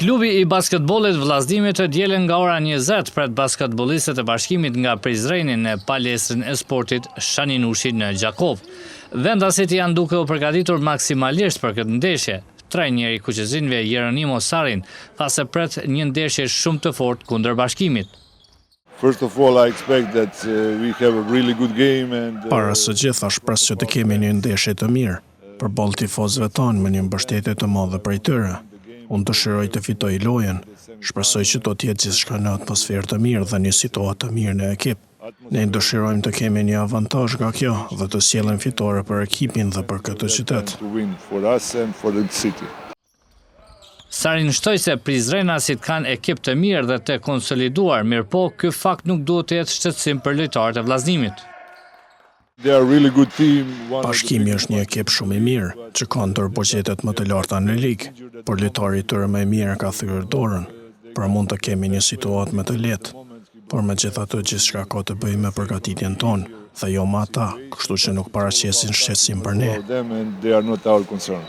Klubi i basketbollit Vllaznia të dielën nga ora 20 pret basketbollistët e Bashkimit nga Prizreni në palestrën e sportit Shaninushi në Gjakov. Vendasit janë duke u përgatitur maksimalisht për këtë ndeshje. Trajneri i kuqezinëve Jeronimo Sarin tha se pret një ndeshje shumë të fortë kundër Bashkimit. First of all, I expect that we have a really good game and Para së gjitha shpres që të kemi një ndeshje të mirë, përballë tifozëve tanë me një mbështetje të madhe prej tyre. Unë dëshiroj të fitoj lojën, shpresoj që do të jetë gjithçka në atmosferë të mirë dhe një situatë të mirë në ekip. Ne dëshirojmë të kemi një avantazh nga kjo dhe të sjellem fitore për ekipin dhe për këtë qytet. to win for us and for the city. Sarin shtoi se prizrenasit kanë ekip të mirë dhe të konsoliduar, mirëpo ky fakt nuk duhet të jetë shqetësim për lojtarët e Vllaznimit. They are a really good team. Bashkimi është një ekip shumë i mirë, që ka ndër buxhetet më të larta në ligë, por lojtari i tyre më i mirë ka thyer dorën, pra mund të kemi një situatë më të lehtë. Por megjithatë gjithçka ka të bëjë me përgatitjen tonë, dhe jo me ata, kështu që nuk paraqesin shqetësim për ne. Them and they are not our concern.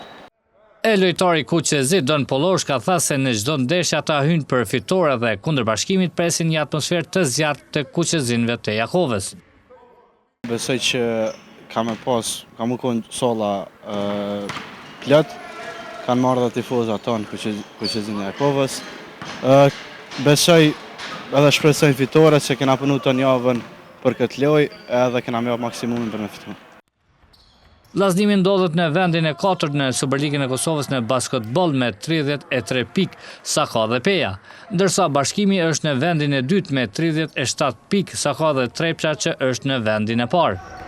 E lojtari kuqezit Don Poloshka tha se në çdo ndeshje ata hyjnë për fitore dhe kundër Bashkimit presin një atmosferë të zjarrt të kuqezinëve të Jakovës. Besoj që kam u konë solla plot, kanë marrë dhe tifozat tonë kuqezinë e Jakovës. Besoj edhe shpresoj fitore që kena punu të javën për këtë lojë edhe kena marrë maksimumin për me fitu. Vllaznia ndodhet në vendin e 4 në Superligën e Kosovës në basketboll me 33 pikë, sa ka dhe Peja, ndërsa Bashkimi është në vendin e 2 me 37 pikë, sa ka dhe Trepça që është në vendin e parë.